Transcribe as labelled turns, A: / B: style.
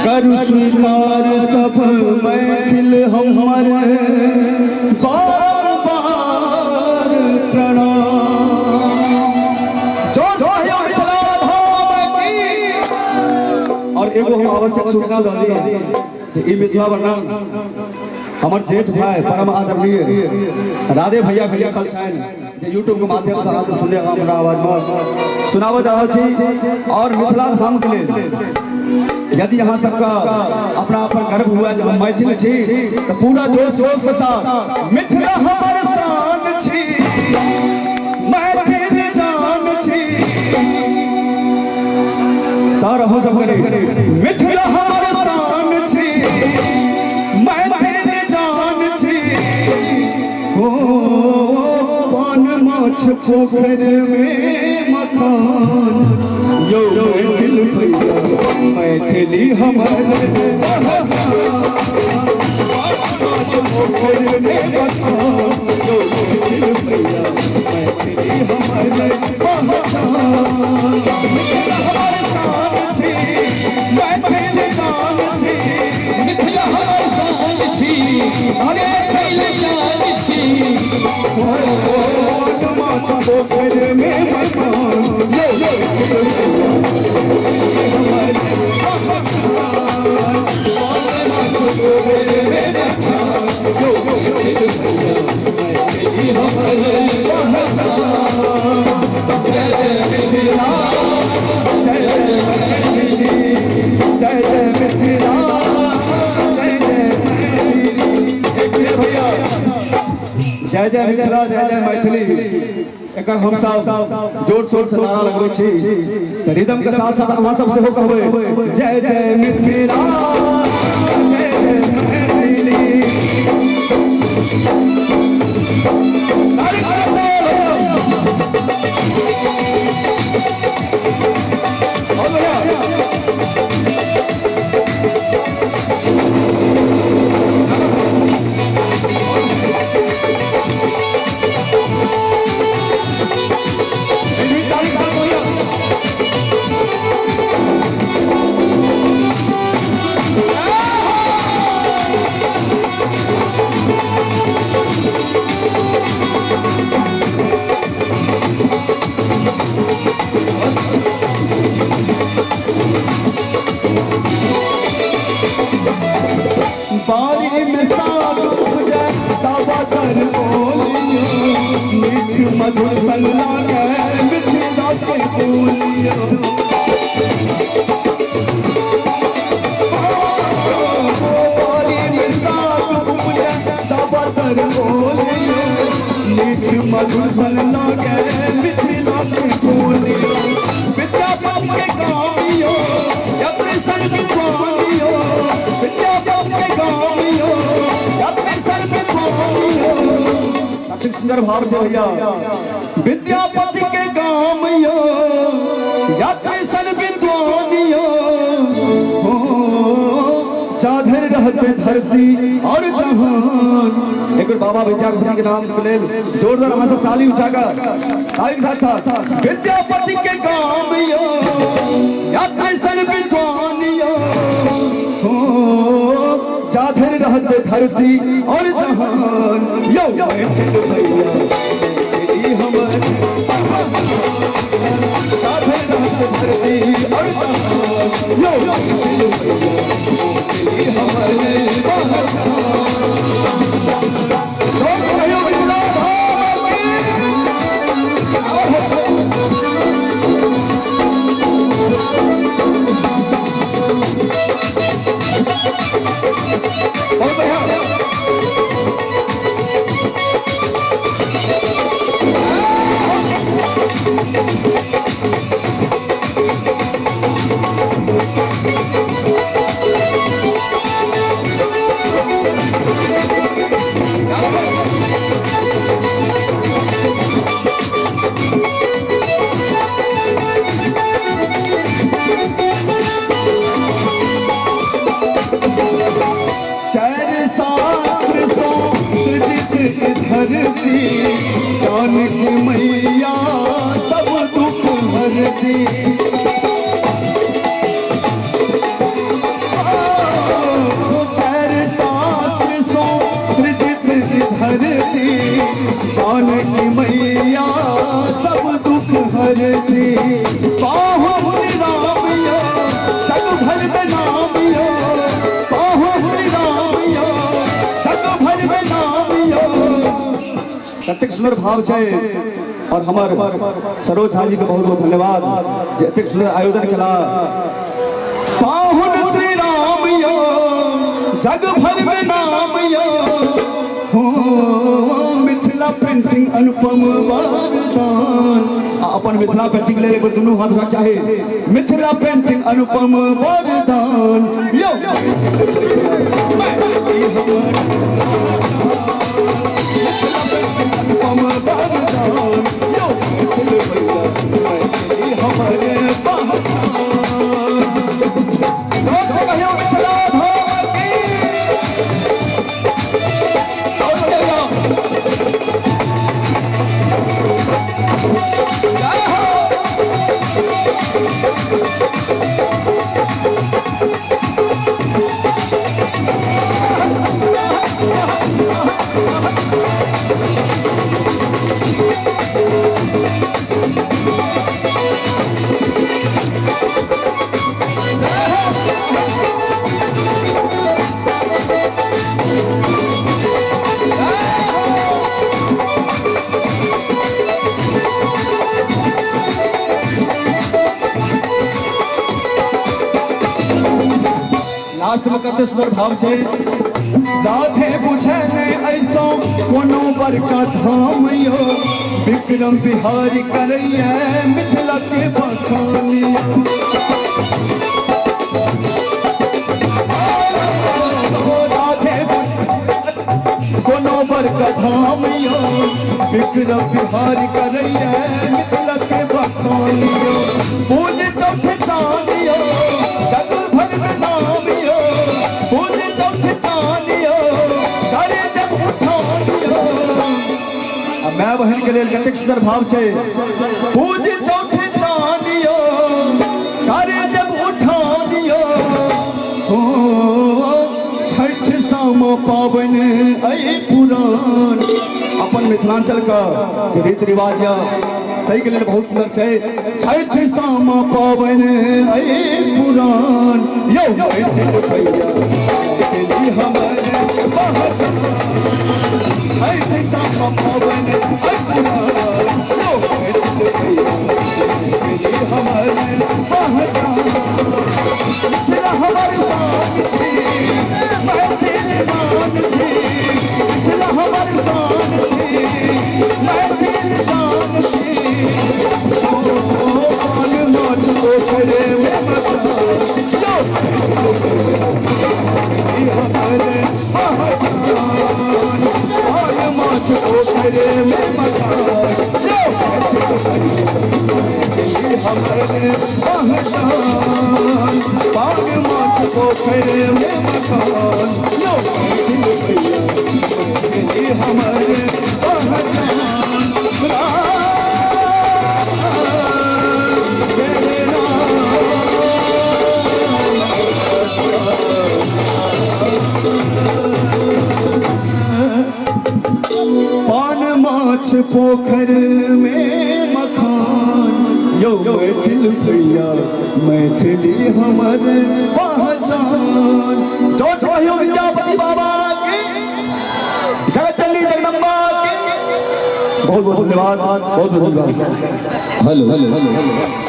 A: करु स्वीकार सब मैथिल हमर बार बार प्रणाम। और एगो हम आवश्यक सूचना दे कि ई मिथिला वर्णन हमर जेठ भाई परम आदरणीय राधे भैया कल छाइन जे यूट्यूब के माध्यम से आप सुने हमरा आवाज में सुनावत रहल छी। और मिथिला धाम के लिए यदि यहाँ सबका अपना अपन गर्व हुआ जब हम मैथिल छी तो पूरा जोश के साथ मिथिला हमर शान छी, मैथिल जान छी। सारा हो सब मिथिला हमर शान छी, मैथिल जान छी। ओ पान माछ पोखर में मकान यो मैथिल भैया मैथिली हमर माछ पोखर में मकान यो मैथिल भैया मैथिली हमर मैथिल जान छी, मिथिला हमर शान छी, मैथिल जान छी। माछ पोखर में मकान यो जय जय मिथिला जय जय मैथिली एक हम सब जोर शोर से नारा लगबै छी त रिदम के साथ साथ अहाँ सब सेहो कहबै जय जय मिथिला जय जय मैथिली। बारी में साग उपजे दावा कर बोलियो, मीठ मधुर संग लागे मिठ जाके बोलियो। बारी में साग उपजे दावा कर बोलियो, मीठ मधुर संग लागे मिठ जाके बोलियो। विद्यापति के गामियो या कृष्ण विद्वानियो, विद्यापति के गामियो या कृष्ण विद्वानियो। काफी सुंदर भाव है भैया। विद्यापति के गामियो या कृष्ण विद्वानियो, चाधर रहते धरती और जहान। एक बार बाबा विद्यापति के नाम के लेल जोरदार अहाँ सब ताली उठाकर ताली के साथ विद्यापति के गामियो या कृष्ण विद्वानियो, चाधर रहते धरती और जहान यो मैथिल भैया मैथिली हमर चाधर रहते धरती और जहान यो मैथिल भैया मैथिली हमर धरती जानकी मैया सब दुख हरती। कतेक सुंदर भाव छै और हमार सरोज झा जी के बहुत बहुत धन्यवाद जे एतेक सुंदर आयोजन केला। पाहुन श्री राम यो जग भर में नाम यो हो मिथिला पेंटिंग अनुपम वरदान। अपन मिथिला पेंटिंग ले एक बार दोनों हाथ उठा चाहे मिथिला पेंटिंग अनुपम वरदान यो अनुपम वरदान यो हमारे कते सुंदर भाव छै। राधे बुझे नहीं ऐसो कोनो बड़का धाम यो विक्रम बिहारी करैया मिथिला के बखानी। राधे कोनो बड़का धाम यो विक्रम बिहारी करैया मिथिला के बखानी। पूज चौथे चांद यो जग भर में नाम यो मैं बहन के लिए कतेक सुंदर भाव छै। पूज चौथे चांदियो करे जब उठानियो हो छठ सामा पावन ऐ पुराण। अपन मिथिलांचल का रीति रिवाज तई के लिए बहुत सुंदर छै। छठ सामा पावन ऐ पुराण यो भैया हमारे पहचान सामा पावन हमारे पहचान तेरा हमारे साथ छी मैं तेरे जान छी तेरा हमारे साथ छी मैं तेरे जान छी पान माछ पोखरे में मचा हमारे पहचान पान माछ पोखरे में मचा हमारे पहचान पान माछ पोखरे में मकान यो हमारे पहचान पान माछ पोखर में मखान यो मैथिल भैया मैथिली हमर पहचान। जो चाहिए विद्यापति बाबा की जगतजननी जगदम्बा की बहुत बहुत धन्यवाद बहुत बहुत धन्यवाद।
B: Hello hello hello hello